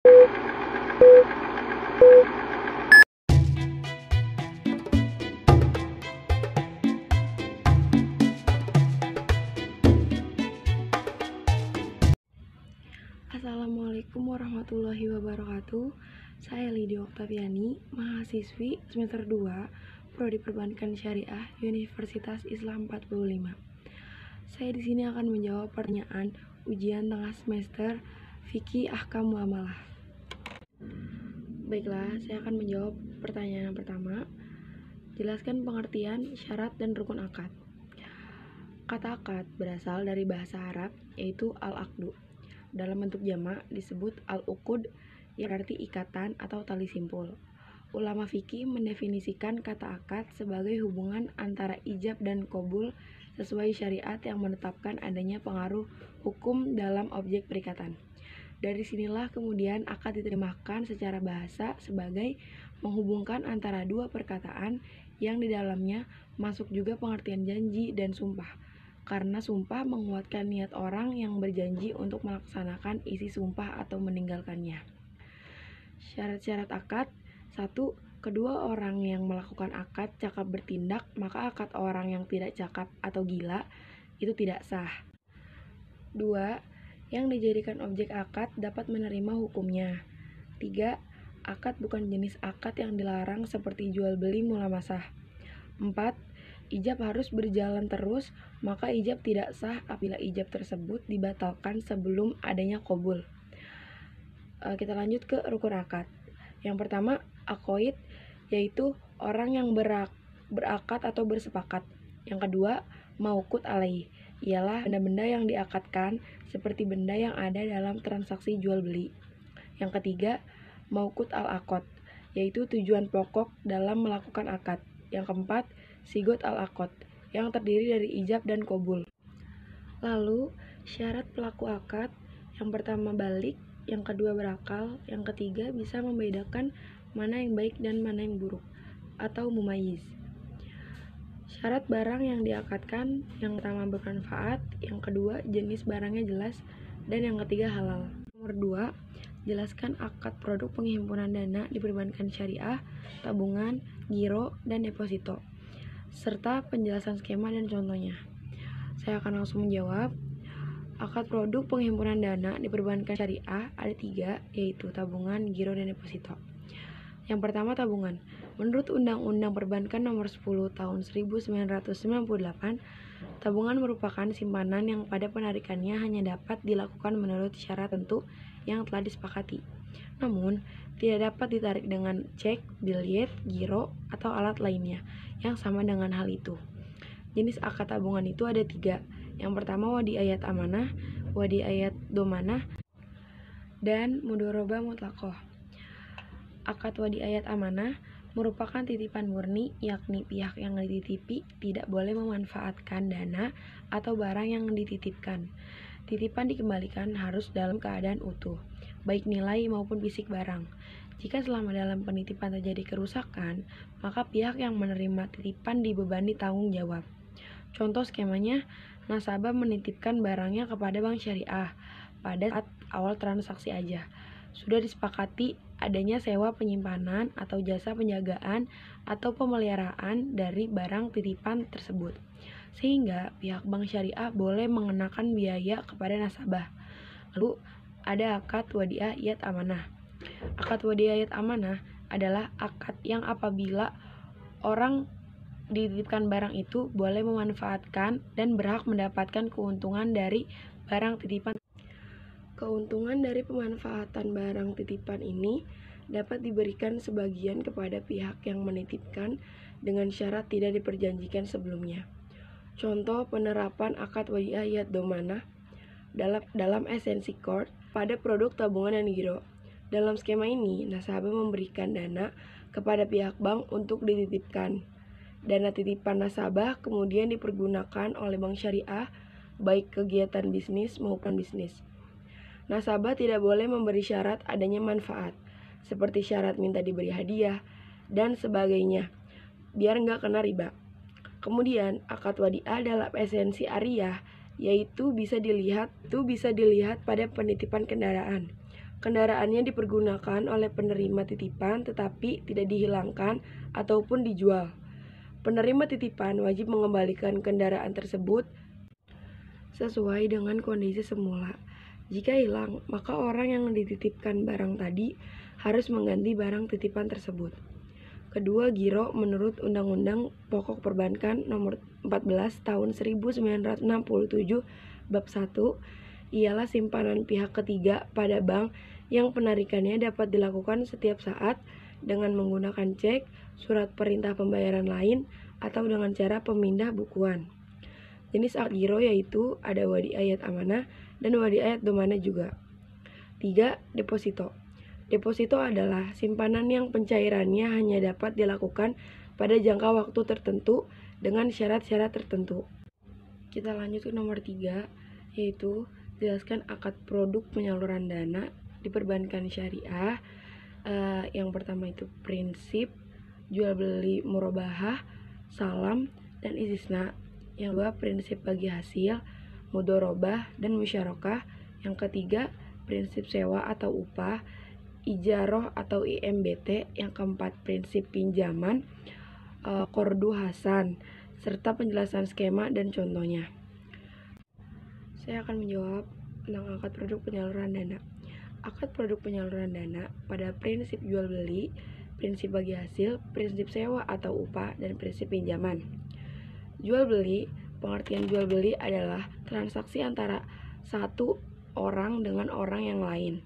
Assalamualaikum warahmatullahi wabarakatuh. Saya Lydia Oktaviani, mahasiswi semester 2, Prodi Perbankan Syariah, Universitas Islam 45. Saya di sini akan menjawab pertanyaan ujian tengah semester Fikih Ahkam Muamalah. Baiklah, saya akan menjawab pertanyaan yang pertama. Jelaskan pengertian syarat dan rukun akad. Kata akad berasal dari bahasa Arab, yaitu al-aqdu. Dalam bentuk jamak disebut al-uqud, yang berarti ikatan atau tali simpul. Ulama fikih mendefinisikan kata akad sebagai hubungan antara ijab dan qabul sesuai syariat yang menetapkan adanya pengaruh hukum dalam objek perikatan. Dari sinilah kemudian akad diterjemahkan secara bahasa sebagai menghubungkan antara dua perkataan yang di dalamnya masuk juga pengertian janji dan sumpah. Karena sumpah menguatkan niat orang yang berjanji untuk melaksanakan isi sumpah atau meninggalkannya. Syarat-syarat akad. 1. Kedua orang yang melakukan akad cakap bertindak, maka akad orang yang tidak cakap atau gila itu tidak sah. 2. Yang dijadikan objek akad dapat menerima hukumnya. 3. Akad bukan jenis akad yang dilarang seperti jual beli mula sah. 4. Ijab harus berjalan terus, maka ijab tidak sah apabila ijab tersebut dibatalkan sebelum adanya qabul. Kita lanjut ke rukun akad. Yang pertama, aqaid, yaitu orang yang berakad atau bersepakat. Yang kedua, mauqut alaih, ialah benda-benda yang diakadkan seperti benda yang ada dalam transaksi jual beli. Yang ketiga, mauqut al-aqad, yaitu tujuan pokok dalam melakukan akad. Yang keempat, sigot al-aqad, yang terdiri dari ijab dan qabul. Lalu, syarat pelaku akad, yang pertama balik, yang kedua berakal, yang ketiga bisa membedakan mana yang baik dan mana yang buruk, atau mumayyiz. Syarat barang yang diakadkan, yang pertama bermanfaat, yang kedua jenis barangnya jelas, dan yang ketiga halal. Nomor 2, jelaskan akad produk penghimpunan dana di perbankan syariah, tabungan, giro, dan deposito, serta penjelasan skema dan contohnya. Saya akan langsung menjawab. Akad produk penghimpunan dana di perbankan syariah ada 3, yaitu tabungan, giro, dan deposito. Yang pertama, tabungan. Menurut Undang-Undang Perbankan Nomor 10 Tahun 1998, tabungan merupakan simpanan yang pada penarikannya hanya dapat dilakukan menurut syarat tentu yang telah disepakati. Namun, tidak dapat ditarik dengan cek, biljet, giro, atau alat lainnya yang sama dengan hal itu. Jenis akad tabungan itu ada 3. Yang pertama, wadiayat amanah, wadiayat domanah, dan mudharabah mutlaqah. Akad wadiayat amanah merupakan titipan murni, yakni pihak yang dititipi tidak boleh memanfaatkan dana atau barang yang dititipkan. Titipan dikembalikan harus dalam keadaan utuh, baik nilai maupun fisik barang. Jika selama dalam penitipan terjadi kerusakan, maka pihak yang menerima titipan dibebani tanggung jawab. Contoh skemanya, nasabah menitipkan barangnya kepada bank syariah pada saat awal transaksi aja. Sudah disepakati adanya sewa penyimpanan atau jasa penjagaan atau pemeliharaan dari barang titipan tersebut, sehingga pihak bank syariah boleh mengenakan biaya kepada nasabah. Lalu ada akad wadiayat amanah. Akad wadiayat amanah adalah akad yang apabila orang dititipkan barang itu boleh memanfaatkan dan berhak mendapatkan keuntungan dari barang titipan. Keuntungan dari pemanfaatan barang titipan ini dapat diberikan sebagian kepada pihak yang menitipkan dengan syarat tidak diperjanjikan sebelumnya. Contoh penerapan akad wadiayat domanah dalam esensi court pada produk tabungan dan giro. Dalam skema ini, nasabah memberikan dana kepada pihak bank untuk dititipkan. Dana titipan nasabah kemudian dipergunakan oleh bank syariah baik kegiatan bisnis maupun bisnis. Nasabah tidak boleh memberi syarat adanya manfaat, seperti syarat minta diberi hadiah dan sebagainya, biar nggak kena riba. Kemudian akad wadiah dalam esensi ariyah, yaitu bisa dilihat pada penitipan kendaraan. Kendaraannya dipergunakan oleh penerima titipan tetapi tidak dihilangkan ataupun dijual. Penerima titipan wajib mengembalikan kendaraan tersebut sesuai dengan kondisi semula. Jika hilang, maka orang yang dititipkan barang tadi harus mengganti barang titipan tersebut. Kedua, giro menurut Undang-Undang Pokok Perbankan Nomor 14 Tahun 1967 Bab 1 ialah simpanan pihak ketiga pada bank yang penarikannya dapat dilakukan setiap saat dengan menggunakan cek, surat perintah pembayaran lain, atau dengan cara pemindah bukuan. Jenis akad giro yaitu ada wadi ayat amanah dan wadi ayat domana juga. 3. Deposito. Deposito adalah simpanan yang pencairannya hanya dapat dilakukan pada jangka waktu tertentu dengan syarat-syarat tertentu. Kita lanjut ke nomor 3, yaitu jelaskan akad produk penyaluran dana di perbankan syariah. Yang pertama itu prinsip, jual beli murabahah, salam, dan istisna. Yang kedua prinsip bagi hasil, mudorobah, dan musyarakah. Yang ketiga prinsip sewa atau upah, ijaroh atau IMBT. Yang keempat prinsip pinjaman, kordu hasan, serta penjelasan skema dan contohnya. Saya akan menjawab tentang akad produk penyaluran dana. Akad produk penyaluran dana pada prinsip jual beli, prinsip bagi hasil, prinsip sewa atau upah, dan prinsip pinjaman. Jual beli, pengertian jual beli adalah transaksi antara satu orang dengan orang yang lain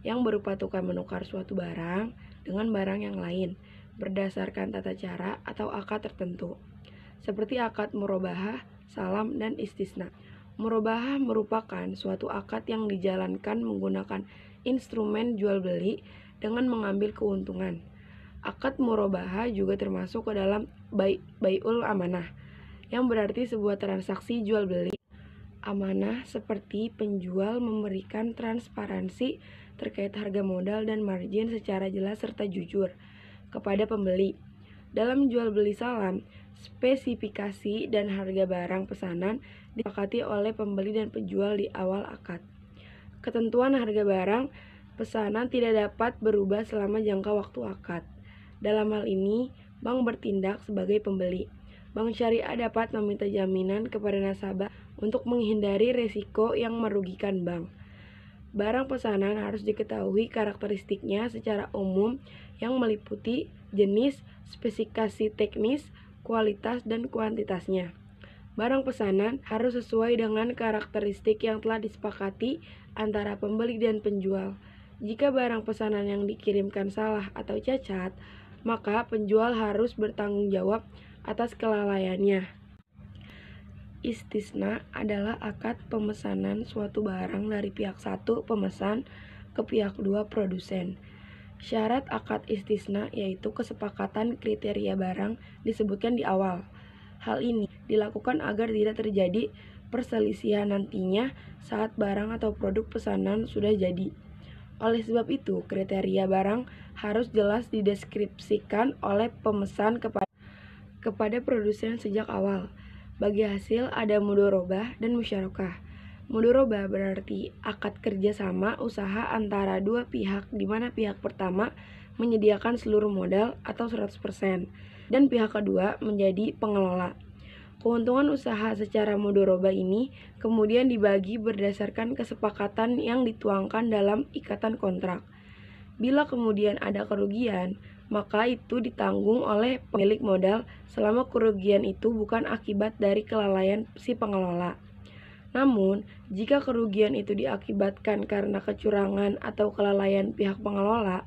yang berupa tukar menukar suatu barang dengan barang yang lain berdasarkan tata cara atau akad tertentu, seperti akad murabahah, salam, dan istisna. Murabahah merupakan suatu akad yang dijalankan menggunakan instrumen jual beli dengan mengambil keuntungan. Akad murabahah juga termasuk ke dalam bai'ul amanah, yang berarti sebuah transaksi jual beli. Amanah seperti penjual memberikan transparansi terkait harga modal dan margin secara jelas serta jujur kepada pembeli. Dalam jual beli salam, spesifikasi dan harga barang pesanan disepakati oleh pembeli dan penjual di awal akad. Ketentuan harga barang pesanan tidak dapat berubah selama jangka waktu akad. Dalam hal ini, bank bertindak sebagai pembeli. Bank syariah dapat meminta jaminan kepada nasabah untuk menghindari risiko yang merugikan bank. Barang pesanan harus diketahui karakteristiknya secara umum yang meliputi jenis, spesifikasi teknis, kualitas, dan kuantitasnya. Barang pesanan harus sesuai dengan karakteristik yang telah disepakati antara pembeli dan penjual. Jika barang pesanan yang dikirimkan salah atau cacat, maka penjual harus bertanggung jawab atas kelalaiannya. Istisna adalah akad pemesanan suatu barang dari pihak satu pemesan ke pihak dua produsen. Syarat akad istisna yaitu kesepakatan kriteria barang disebutkan di awal. Hal ini dilakukan agar tidak terjadi perselisihan nantinya saat barang atau produk pesanan sudah jadi. Oleh sebab itu, kriteria barang harus jelas dideskripsikan oleh pemesan kepada produsen sejak awal. Bagi hasil ada mudorobah dan musyarakah. Mudorobah berarti akad kerjasama usaha antara dua pihak di mana pihak pertama menyediakan seluruh modal atau 100% dan pihak kedua menjadi pengelola. Keuntungan usaha secara mudorobah ini kemudian dibagi berdasarkan kesepakatan yang dituangkan dalam ikatan kontrak. Bila kemudian ada kerugian, maka itu ditanggung oleh pemilik modal selama kerugian itu bukan akibat dari kelalaian si pengelola. Namun, jika kerugian itu diakibatkan karena kecurangan atau kelalaian pihak pengelola,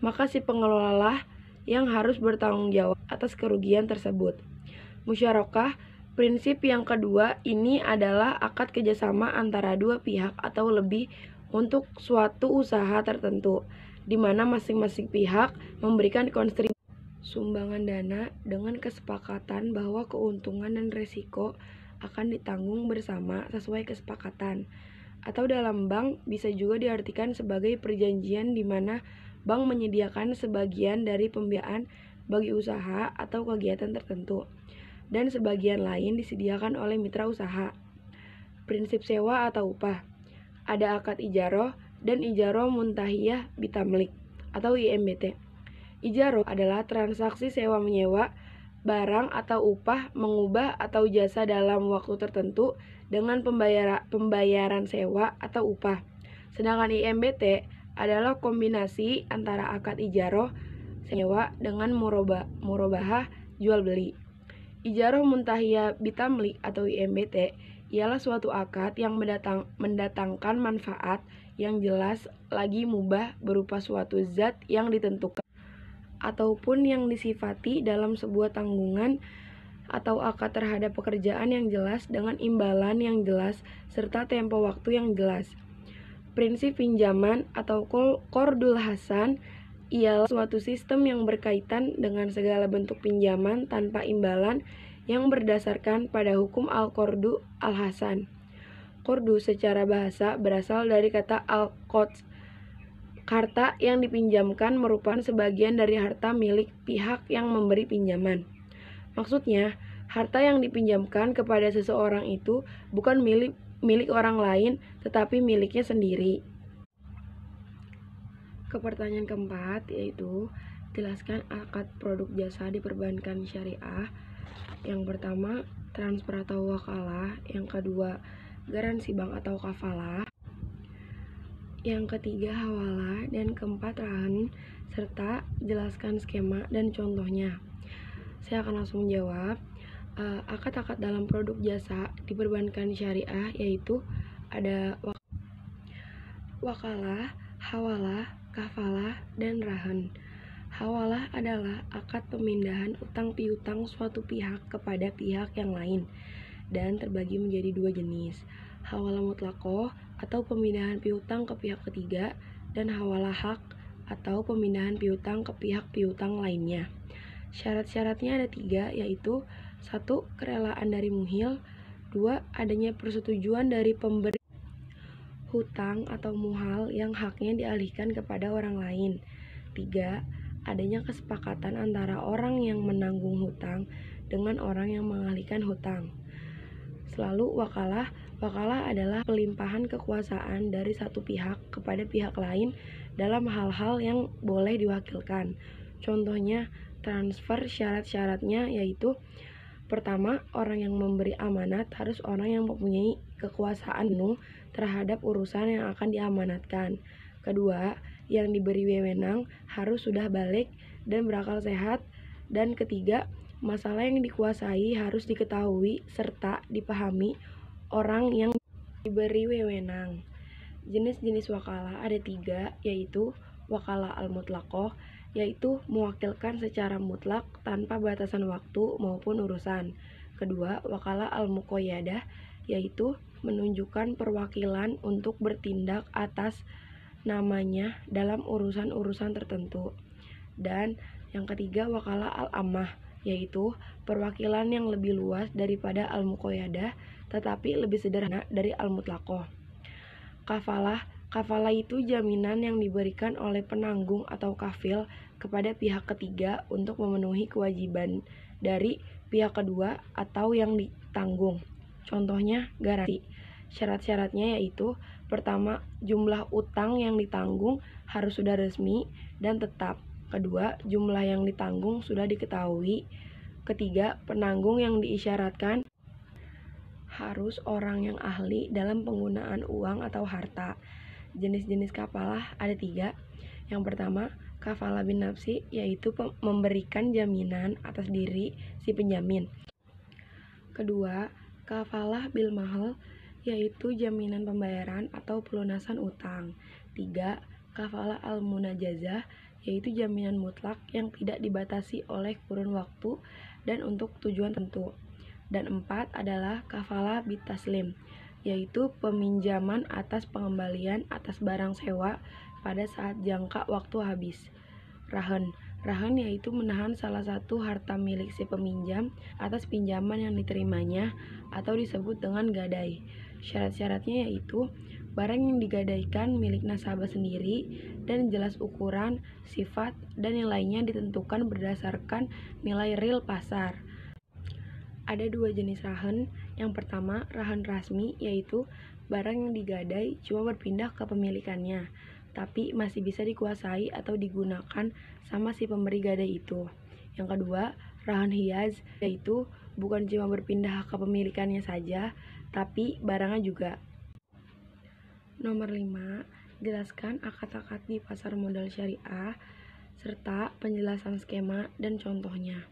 maka si pengelola lah yang harus bertanggung jawab atas kerugian tersebut. Musyarakah, prinsip yang kedua ini adalah akad kerjasama antara dua pihak atau lebih untuk suatu usaha tertentu, di mana masing-masing pihak memberikan kontribusi sumbangan dana dengan kesepakatan bahwa keuntungan dan risiko akan ditanggung bersama sesuai kesepakatan. Atau dalam bank bisa juga diartikan sebagai perjanjian di mana bank menyediakan sebagian dari pembiayaan bagi usaha atau kegiatan tertentu, dan sebagian lain disediakan oleh mitra usaha. Prinsip sewa atau upah. Ada akad ijaroh dan Ijaroh Muntahiyah Bitamlik atau IMBT. Ijaroh adalah transaksi sewa-menyewa barang atau upah, mengubah atau jasa dalam waktu tertentu dengan pembayaran sewa atau upah. Sedangkan IMBT adalah kombinasi antara akad ijaroh sewa dengan murabahah jual beli. Ijaroh Muntahiyah Bitamlik atau IMBT ialah suatu akad yang mendatangkan manfaat yang jelas lagi mubah berupa suatu zat yang ditentukan ataupun yang disifati dalam sebuah tanggungan atau akad terhadap pekerjaan yang jelas dengan imbalan yang jelas serta tempo waktu yang jelas. Prinsip pinjaman atau qardul hasan ialah suatu sistem yang berkaitan dengan segala bentuk pinjaman tanpa imbalan yang berdasarkan pada hukum al-qardu al-hasan. Qardu secara bahasa berasal dari kata al-qard. Harta yang dipinjamkan merupakan sebagian dari harta milik pihak yang memberi pinjaman. Maksudnya, harta yang dipinjamkan kepada seseorang itu bukan milik orang lain, tetapi miliknya sendiri. Ke pertanyaan keempat, yaitu jelaskan akad produk jasa di perbankan syariah. Yang pertama, transfer atau wakalah. Yang kedua, garansi bank atau kafalah. Yang ketiga, hawalah. Dan keempat, rahan. Serta jelaskan skema dan contohnya. Saya akan langsung menjawab. Akad-akad dalam produk jasa di perbankan syariah yaitu ada wakalah, hawalah, kafalah, dan rahan. Hawalah adalah akad pemindahan utang piutang suatu pihak kepada pihak yang lain dan terbagi menjadi dua jenis. Hawalah mutlaqoh atau pemindahan piutang ke pihak ketiga dan hawalah hak atau pemindahan piutang ke pihak piutang lainnya. Syarat-syaratnya ada 3, yaitu 1. Kerelaan dari muhil. 2. Adanya persetujuan dari pemberi hutang atau muhal yang haknya dialihkan kepada orang lain. 3. Adanya kesepakatan antara orang yang menanggung hutang dengan orang yang mengalihkan hutang. Selalu wakalah. Wakalah adalah pelimpahan kekuasaan dari satu pihak kepada pihak lain dalam hal-hal yang boleh diwakilkan. Contohnya, transfer. Syarat-syaratnya yaitu pertama, orang yang memberi amanat harus orang yang mempunyai kekuasaan penuh terhadap urusan yang akan diamanatkan. Kedua, yang diberi wewenang harus sudah balik dan berakal sehat. Dan ketiga, masalah yang dikuasai harus diketahui serta dipahami orang yang diberi wewenang. Jenis-jenis wakalah ada 3, yaitu wakalah al-mutlaqoh, yaitu mewakilkan secara mutlak tanpa batasan waktu maupun urusan. Kedua, wakalah al-muqayyadah, yaitu menunjukkan perwakilan untuk bertindak atas namanya dalam urusan-urusan tertentu. Dan yang ketiga, wakalah al-ammah, yaitu perwakilan yang lebih luas daripada al-muqayyadah tetapi lebih sederhana dari al-mutlaqoh. Kafalah. Kafalah itu jaminan yang diberikan oleh penanggung atau kafil kepada pihak ketiga untuk memenuhi kewajiban dari pihak kedua atau yang ditanggung. Contohnya, garansi. Syarat-syaratnya yaitu pertama, jumlah utang yang ditanggung harus sudah resmi dan tetap. Kedua, jumlah yang ditanggung sudah diketahui. Ketiga, penanggung yang diisyaratkan harus orang yang ahli dalam penggunaan uang atau harta. Jenis-jenis kafalah ada 3. Yang pertama, kafalah bin nafsi, yaitu memberikan jaminan atas diri si penjamin. Kedua, kafalah bil mahal, yaitu jaminan pembayaran atau pelunasan utang. 3. Kafalah al-munajazah, yaitu jaminan mutlak yang tidak dibatasi oleh kurun waktu dan untuk tujuan tertentu. Dan 4 adalah kafalah bitaslim, yaitu peminjaman atas pengembalian atas barang sewa pada saat jangka waktu habis. Rahan. Rahan yaitu menahan salah satu harta milik si peminjam atas pinjaman yang diterimanya atau disebut dengan gadai. Syarat-syaratnya yaitu barang yang digadaikan milik nasabah sendiri dan jelas ukuran, sifat, dan nilainya ditentukan berdasarkan nilai real pasar. Ada 2 jenis rahan. Yang pertama, rahan rasmi, yaitu barang yang digadai cuma berpindah ke pemilikannya, tapi masih bisa dikuasai atau digunakan sama si pemberi gadai itu. Yang kedua, rahan hiaz, yaitu bukan cuma berpindah ke pemilikannya saja, tapi barangnya juga. Nomor 5, jelaskan akad-akad di pasar modal syariah, serta penjelasan skema dan contohnya.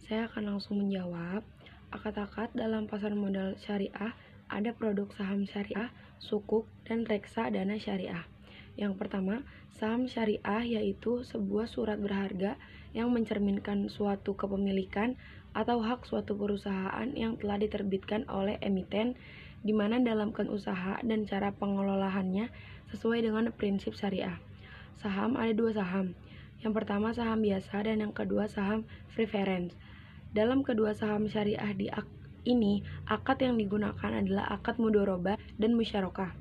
Saya akan langsung menjawab. Akad-akad dalam pasar modal syariah ada produk saham syariah, sukuk, dan reksadana syariah. Yang pertama, saham syariah yaitu sebuah surat berharga yang mencerminkan suatu kepemilikan atau hak suatu perusahaan yang telah diterbitkan oleh emiten, di mana dalam usaha dan cara pengelolaannya sesuai dengan prinsip syariah. Saham ada dua saham. Yang pertama saham biasa dan yang kedua saham preference. Dalam kedua saham syariah ini, akad yang digunakan adalah akad mudharabah dan musyarakah.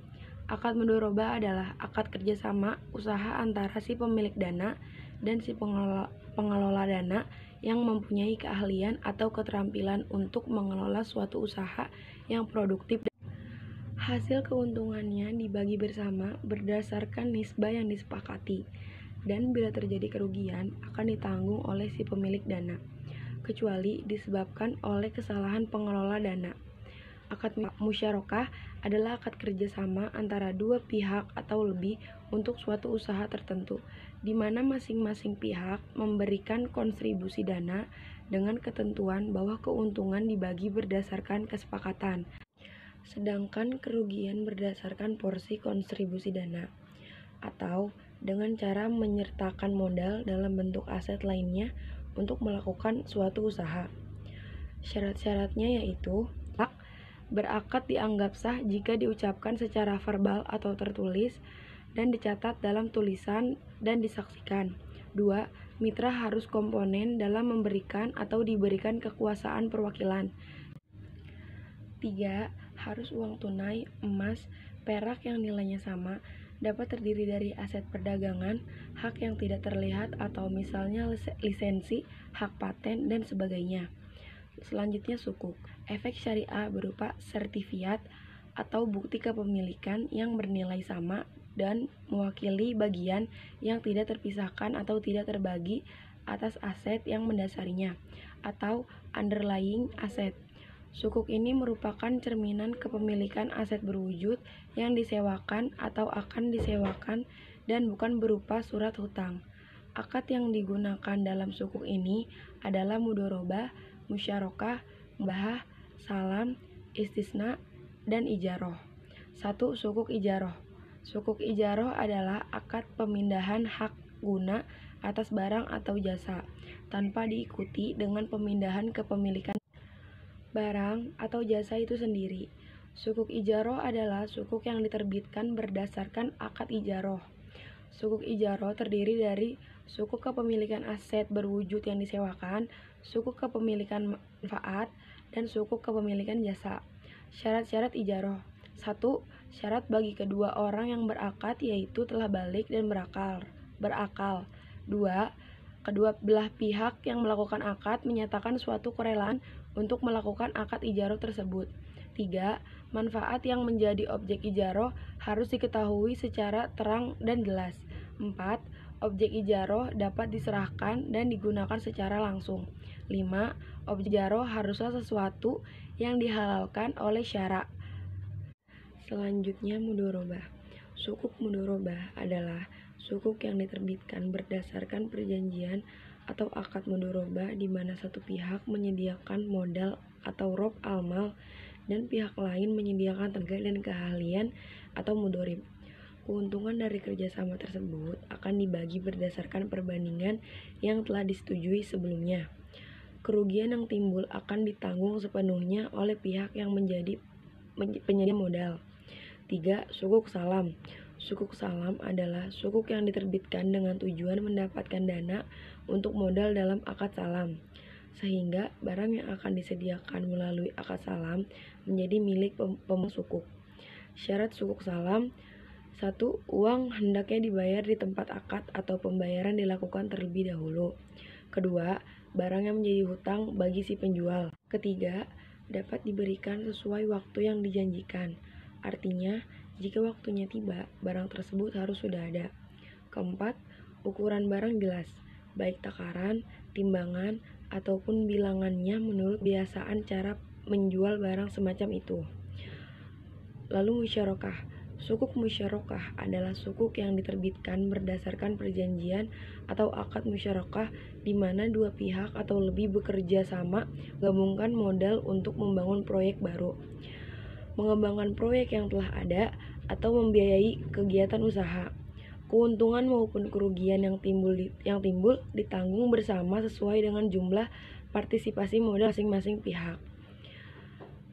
Akad mudharabah adalah akad kerjasama usaha antara si pemilik dana dan si pengelola dana yang mempunyai keahlian atau keterampilan untuk mengelola suatu usaha yang produktif. Hasil keuntungannya dibagi bersama berdasarkan nisbah yang disepakati, dan bila terjadi kerugian akan ditanggung oleh si pemilik dana, kecuali disebabkan oleh kesalahan pengelola dana. Akad musyarakah adalah akad kerjasama antara dua pihak atau lebih untuk suatu usaha tertentu, di mana masing-masing pihak memberikan kontribusi dana dengan ketentuan bahwa keuntungan dibagi berdasarkan kesepakatan, sedangkan kerugian berdasarkan porsi kontribusi dana, atau dengan cara menyertakan modal dalam bentuk aset lainnya untuk melakukan suatu usaha. Syarat-syaratnya yaitu berakad dianggap sah jika diucapkan secara verbal atau tertulis dan dicatat dalam tulisan dan disaksikan. 2. Mitra harus komponen dalam memberikan atau diberikan kekuasaan perwakilan. 3. Harus uang tunai, emas, perak yang nilainya sama, dapat terdiri dari aset perdagangan, hak yang tidak terlihat atau misalnya lisensi, hak paten, dan sebagainya. Selanjutnya sukuk. Efek syariah berupa sertifikat atau bukti kepemilikan yang bernilai sama dan mewakili bagian yang tidak terpisahkan atau tidak terbagi atas aset yang mendasarinya atau underlying aset. Sukuk ini merupakan cerminan kepemilikan aset berwujud yang disewakan atau akan disewakan dan bukan berupa surat hutang. Akad yang digunakan dalam sukuk ini adalah mudharabah, musyarakah, mubahah, salam, istisna, dan ijaroh. 1. Sukuk ijaroh. Sukuk ijaroh adalah akad pemindahan hak guna atas barang atau jasa tanpa diikuti dengan pemindahan kepemilikan barang atau jasa itu sendiri. Sukuk ijaroh adalah sukuk yang diterbitkan berdasarkan akad ijaroh. Sukuk ijaroh terdiri dari sukuk kepemilikan aset berwujud yang disewakan, sukuk kepemilikan manfaat, dan sukuk kepemilikan jasa. Syarat-syarat ijaroh. 1. Syarat bagi kedua orang yang berakad yaitu telah balik dan berakal. 2. Kedua belah pihak yang melakukan akad menyatakan suatu kerelaan untuk melakukan akad ijaroh tersebut. 3. Manfaat yang menjadi objek ijaroh harus diketahui secara terang dan jelas. 4. Objek ijaroh dapat diserahkan dan digunakan secara langsung. 5. Objek ijaroh haruslah sesuatu yang dihalalkan oleh syara. Selanjutnya mudharabah. Sukuk mudharabah adalah sukuk yang diterbitkan berdasarkan perjanjian atau akad mudharabah di mana satu pihak menyediakan modal atau rob al-mal dan pihak lain menyediakan tenaga dan keahlian atau mudharib. Keuntungan dari kerjasama tersebut akan dibagi berdasarkan perbandingan yang telah disetujui sebelumnya. Kerugian yang timbul akan ditanggung sepenuhnya oleh pihak yang menjadi penyedia modal. 3. Sukuk salam. Sukuk salam adalah sukuk yang diterbitkan dengan tujuan mendapatkan dana untuk modal dalam akad salam, sehingga barang yang akan disediakan melalui akad salam menjadi milik pemegang sukuk. Syarat sukuk salam. 1. Uang hendaknya dibayar di tempat akad atau pembayaran dilakukan terlebih dahulu. Kedua, barang yang menjadi hutang bagi si penjual. Ketiga, dapat diberikan sesuai waktu yang dijanjikan. Artinya, jika waktunya tiba, barang tersebut harus sudah ada. Keempat, ukuran barang jelas, baik takaran, timbangan, ataupun bilangannya menurut kebiasaan cara menjual barang semacam itu. Lalu musyarakah. Sukuk musyarakah adalah sukuk yang diterbitkan berdasarkan perjanjian atau akad musyarakah di mana dua pihak atau lebih bekerja sama gabungkan modal untuk membangun proyek baru, mengembangkan proyek yang telah ada, atau membiayai kegiatan usaha. Keuntungan maupun kerugian yang timbul ditanggung bersama sesuai dengan jumlah partisipasi modal masing-masing pihak.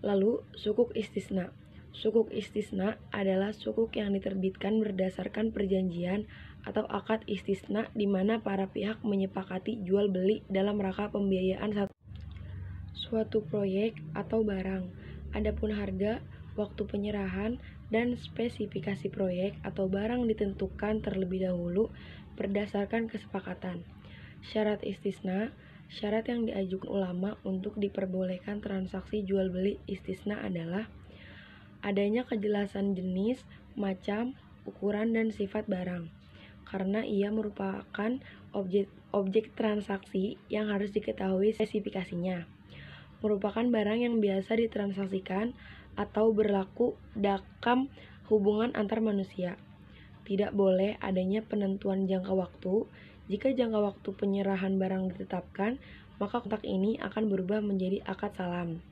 Lalu, sukuk istisna. Sukuk istisna adalah sukuk yang diterbitkan berdasarkan perjanjian atau akad istisna di mana para pihak menyepakati jual beli dalam rangka pembiayaan suatu proyek atau barang. Adapun harga, waktu penyerahan, dan spesifikasi proyek atau barang ditentukan terlebih dahulu berdasarkan kesepakatan. Syarat istisna. Syarat yang diajukan ulama untuk diperbolehkan transaksi jual beli istisna adalah adanya kejelasan jenis, macam, ukuran, dan sifat barang, karena ia merupakan objek transaksi yang harus diketahui spesifikasinya, merupakan barang yang biasa ditransaksikan atau berlaku dalam hubungan antar manusia. Tidak boleh adanya penentuan jangka waktu. Jika jangka waktu penyerahan barang ditetapkan, maka kontrak ini akan berubah menjadi akad salam.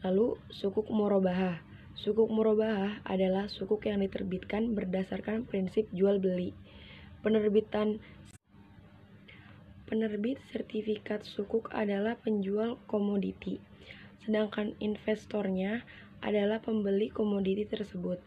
Lalu, sukuk murabahah. Sukuk murabahah adalah sukuk yang diterbitkan berdasarkan prinsip jual beli. Penerbit sertifikat sukuk adalah penjual komoditi, sedangkan investornya adalah pembeli komoditi tersebut.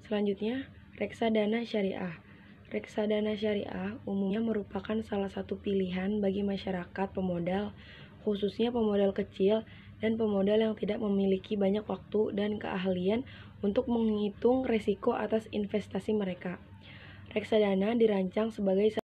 Selanjutnya, reksadana syariah. Reksadana syariah umumnya merupakan salah satu pilihan bagi masyarakat pemodal, khususnya pemodal kecil dan pemodal yang tidak memiliki banyak waktu dan keahlian untuk menghitung risiko atas investasi mereka. Reksadana dirancang sebagai